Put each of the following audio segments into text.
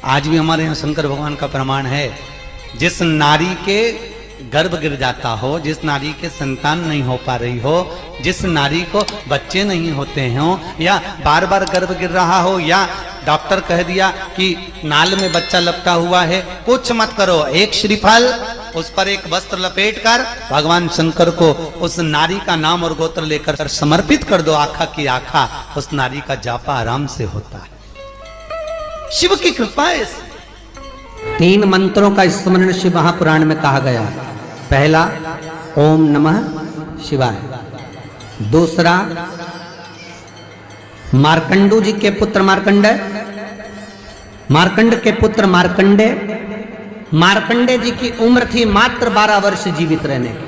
आज भी हमारे यहाँ शंकर भगवान का प्रमाण है, जिस नारी के गर्भ गिर जाता हो, जिस नारी के संतान नहीं हो पा रही हो, जिस नारी को बच्चे नहीं होते हो, या बार बार गर्भ गिर रहा हो, या डॉक्टर कह दिया कि नाल में बच्चा लपटा हुआ है, कुछ मत करो, एक श्रीफल उस पर एक वस्त्र लपेट कर भगवान शंकर को उस नारी का नाम और गोत्र लेकर समर्पित कर दो, आखा की आखा उस नारी का जापा आराम से होता है। शिव की कृपा है। 3 मंत्रों का स्मरण शिव महापुराण में कहा गया। पहला ओम नमः शिवाय, दूसरा मार्कंडू जी के पुत्र मार्कंडेय, मार्कंड के पुत्र मार्कंडे, मार्कंडे जी की उम्र थी मात्र 12 वर्ष जीवित रहने की,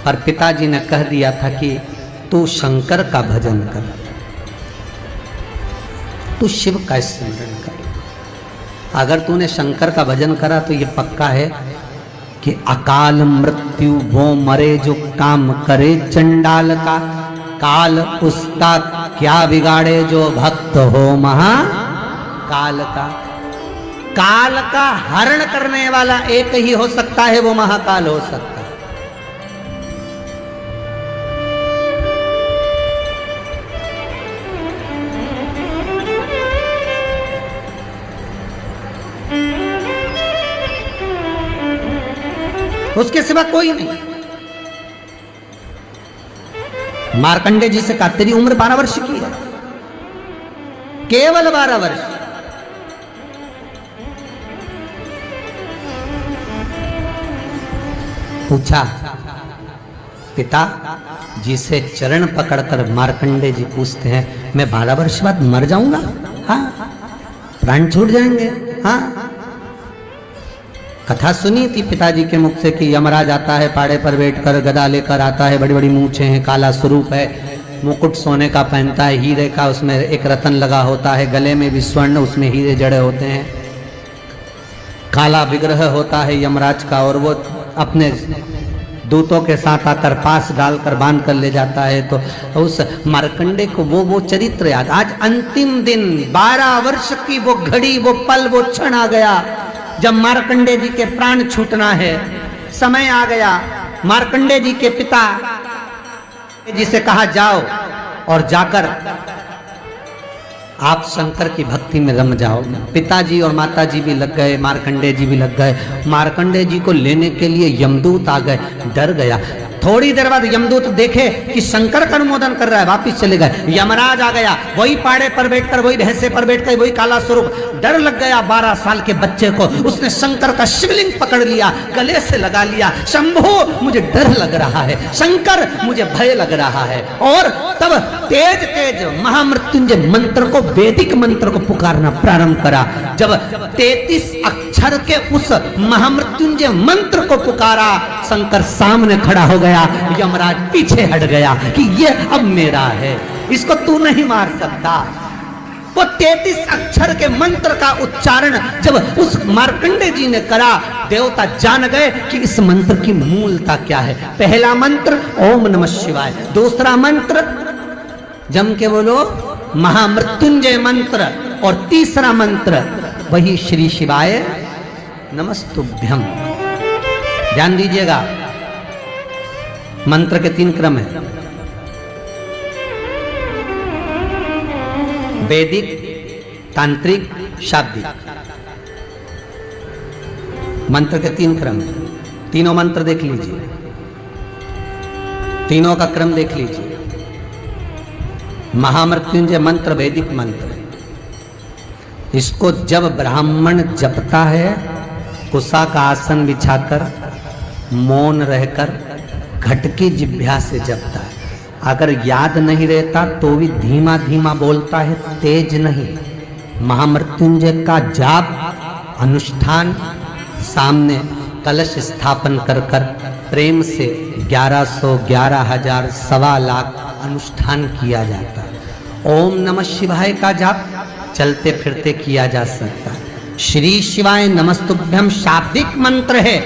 पर पिताजी ने कह दिया था कि तू शंकर का भजन कर, तू शिव का स्मरण कर। अगर तूने शंकर का भजन करा तो ये पक्का है कि अकाल मृत्यु वो मरे जो काम करे चंडाल का, काल उसका क्या बिगाड़े जो भक्त हो महाकाल का। काल का हरण करने वाला एक ही हो सकता है, वो महाकाल हो सकता है। उसके सिवा कोई नहीं। मार्कंडे जी से कहा तेरी उम्र 12 वर्ष की है, केवल 12 वर्ष। पूछा पिता जी से चरण पकड़कर मार्कंडे जी पूछते हैं, मैं 12 वर्ष बाद मर जाऊंगा? हाँ, प्राण छूट जाएंगे? हाँ। कथा सुनी थी पिताजी के मुख से कि यमराज आता है, पाड़े पर बैठकर गदा लेकर आता है, बड़ी बड़ी मूंछें हैं, काला स्वरूप है, मुकुट सोने का पहनता है, हीरे का उसमें एक रतन लगा होता है, गले में भी स्वर्ण, उसमें हीरे जड़े होते हैं, काला विग्रह होता है यमराज का, और वो अपने दूतों के साथ आकर पास डालकर बांध कर ले जाता है। तो उस मार्कंडे को वो चरित्र याद। आज अंतिम दिन 12 वर्ष की वो घड़ी, वो पल, वो क्षण आ गया जब मार्कंडे जी के प्राण छूटना है। समय आ गया। मार्कंडे जी के पिता जी से कहा जाओ और जाकर आप शंकर की भक्ति में रम जाओ। पिताजी और माताजी भी लग गए, मार्कंडे जी भी लग गए। मार्कंडे जी को लेने के लिए यमदूत आ गए, डर गया। थोड़ी देर बाद यमदूत देखे कि शंकर का अनुमोदन कर रहा है, वापिस चले गए। यमराज आ गया, वही पाड़े पर बैठकर, वही भैंसे पर बैठकर, वही काला स्वरूप। डर लग गया 12 साल के बच्चे को। उसने शंकर का शिवलिंग पकड़ लिया, गले से लगा लिया, शंभो मुझे डर लग रहा है, शंकर मुझे भय लग रहा है। और तब तेज तेज महामृत्युंजय मंत्र को, वैदिक मंत्र को पुकारना प्रारंभ करा। जब 33 अक्षर के उस महामृत्युंजय मंत्र को पुकारा, शंकर सामने खड़ा हो गया। यमराज पीछे हट गया कि ये अब मेरा है, इसको तू नहीं मार सकता। वो 33 अक्षर के मंत्र का उच्चारण जब उस मार्कंडे जी ने करा, देवता जान गए कि इस मंत्र की मूलता क्या है। पहला मंत्र ओम नमः शिवाय, दूसरा मंत्र जम के बोलो महामृत्युंजय मंत्र, और तीसरा मंत्र वही श्री शिवाय नमस्तुभ्यम। ध्यान दीजिएगा, मंत्र के 3 क्रम है, वैदिक, तांत्रिक, शाब्दिक। मंत्र के 3 क्रम है। तीनों मंत्र देख लीजिए, तीनों का क्रम देख लीजिए। महामृत्युंजय मंत्र वैदिक मंत्र, इसको जब ब्राह्मण जपता है, कुशा का आसन बिछाकर, मौन रहकर, घट की जिह्वा से जपता है। अगर याद नहीं रहता तो भी धीमा धीमा बोलता है, तेज नहीं। महामृत्युंजय का जाप अनुष्ठान, सामने कलश स्थापन कर कर प्रेम से 1100, 11,000, 1.25 लाख अनुष्ठान किया जाता है। ओम नमः शिवाय का जाप चलते फिरते किया जा सकता है। श्री शिवाय नमस्तुभ्यम शाब्दिक मंत्र है।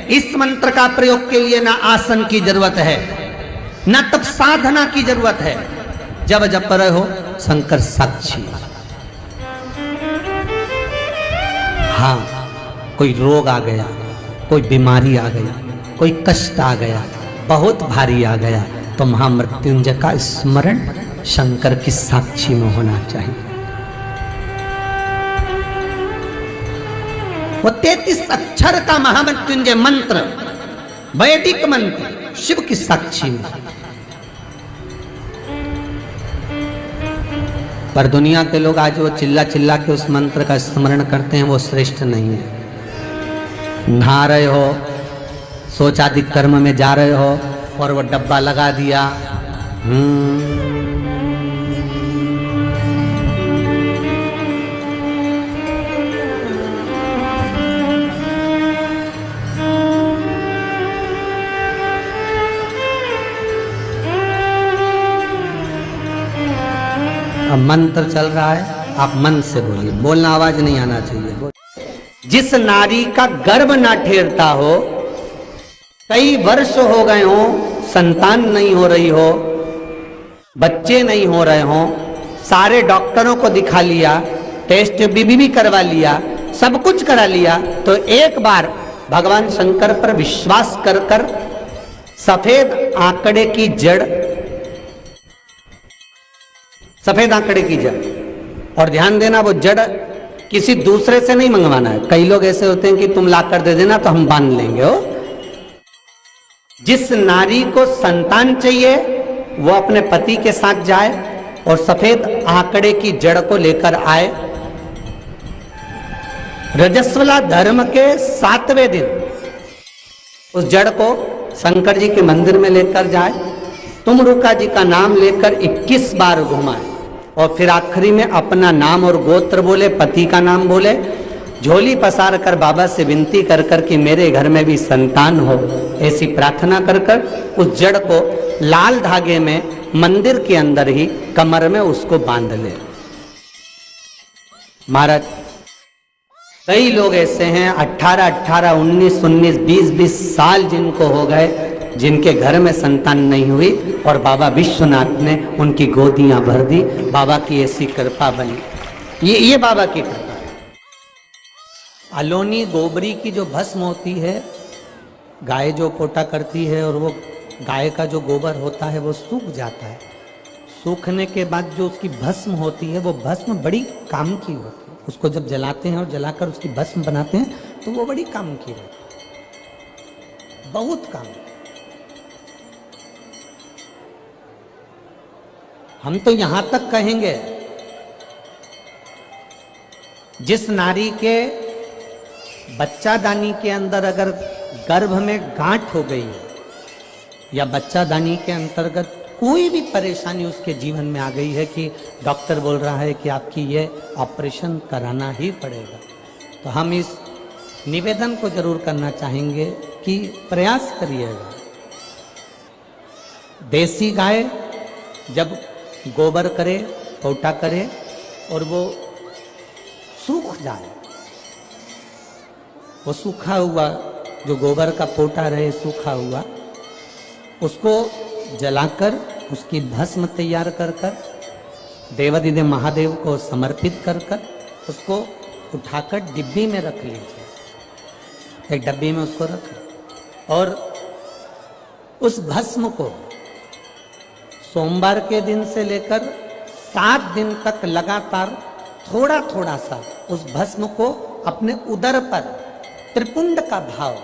इस मंत्र का प्रयोग के लिए ना आसन की जरूरत है, न तब साधना की जरूरत है। जब जप रहे हो शंकर साक्षी। हाँ, कोई रोग आ गया, कोई बीमारी आ गई, कोई कष्ट आ गया, बहुत भारी आ गया, तो महामृत्युंजय का स्मरण शंकर की साक्षी में होना चाहिए। वो 33 अक्षर का महामृत्युंजय मंत्र, वैदिक मंत्र, शिव की साक्षी में। पर दुनिया के लोग आज वो चिल्ला चिल्ला के उस मंत्र का स्मरण करते हैं, वो श्रेष्ठ नहीं है। नहा रहे हो, सोचादि कर्म में जा रहे हो और वो डब्बा लगा दिया, अब मंत्र चल रहा है, आप मन से बोलिए, बोलना आवाज नहीं आना चाहिए। जिस नारी का गर्भ ना ठेरता हो, कई वर्ष हो गए हो, संतान नहीं हो रही हो, बच्चे नहीं हो रहे हो, सारे डॉक्टरों को दिखा लिया, टेस्ट भी करवा लिया, सब कुछ करा लिया, तो एक बार भगवान शंकर पर विश्वास कर कर सफेद आंकड़े की जड़, सफेद आंकड़े की जड़, और ध्यान देना वो जड़ किसी दूसरे से नहीं मंगवाना है। कई लोग ऐसे होते हैं कि तुम ला कर दे देना तो हम बांध लेंगे। हो, जिस नारी को संतान चाहिए वो अपने पति के साथ जाए और सफेद आंकड़े की जड़ को लेकर आए। रजस्वला धर्म के 7वें दिन उस जड़ को शंकर जी के मंदिर में लेकर जाए, तुमरुका जी का नाम लेकर 21 बार घुमाए और फिर आखिरी में अपना नाम और गोत्र बोले, पति का नाम बोले, झोली पसार कर बाबा से विनती कर कर कि मेरे घर में भी संतान हो, ऐसी प्रार्थना कर कर उस जड़ को लाल धागे में मंदिर के अंदर ही कमर में उसको बांध ले। महाराज, कई लोग ऐसे हैं 18, 19, 20 साल जिनको हो गए, जिनके घर में संतान नहीं हुई और बाबा विश्वनाथ ने उनकी गोदियां भर दी। बाबा की ऐसी कृपा बनी। ये बाबा की कृपा। अलोनी गोबरी की जो भस्म होती है, गाय जो पोटा करती है और वो गाय का जो गोबर होता है वो सूख जाता है। सूखने के बाद जो उसकी भस्म होती है वो भस्म बड़ी काम की होती है। उसको जब जलाते हैं और जलाकर उसकी भस्म बनाते हैं तो वो बड़ी काम की होती है, बहुत काम। हम तो यहां तक कहेंगे, जिस नारी के बच्चादानी के अंदर अगर गर्भ में गांठ हो गई है या बच्चादानी के अंतर्गत कोई भी परेशानी उसके जीवन में आ गई है कि डॉक्टर बोल रहा है कि आपकी ये ऑपरेशन कराना ही पड़ेगा, तो हम इस निवेदन को जरूर करना चाहेंगे कि प्रयास करिएगा। देसी गाय जब गोबर करे, पोटा करे और वो सूख जाए, वो सूखा हुआ जो गोबर का पोटा रहे सूखा हुआ, उसको जलाकर उसकी भस्म तैयार कर कर देवाधिदेव महादेव को समर्पित कर कर उसको उठाकर डिब्बी में रख लीजिए। एक डब्बी में उसको रख और उस भस्म को सोमवार के दिन से लेकर 7 दिन तक लगातार थोड़ा थोड़ा सा उस भस्म को अपने उदर पर त्रिपुंड का भाव,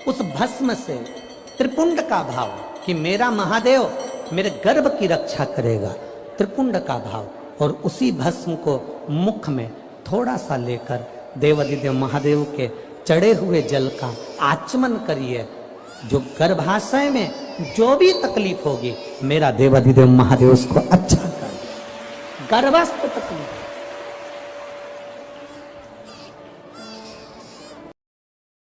उस भस्म से त्रिपुंड का भाव कि मेरा महादेव मेरे गर्भ की रक्षा करेगा, त्रिपुंड का भाव, और उसी भस्म को मुख में थोड़ा सा लेकर देवाधिदेव महादेव के चढ़े हुए जल का आचमन करिए। जो गर्भाशय में जो भी तकलीफ होगी, मेरा देवाधिदेव महादेव उसको अच्छा कर, गर्भस्थ तकलीफ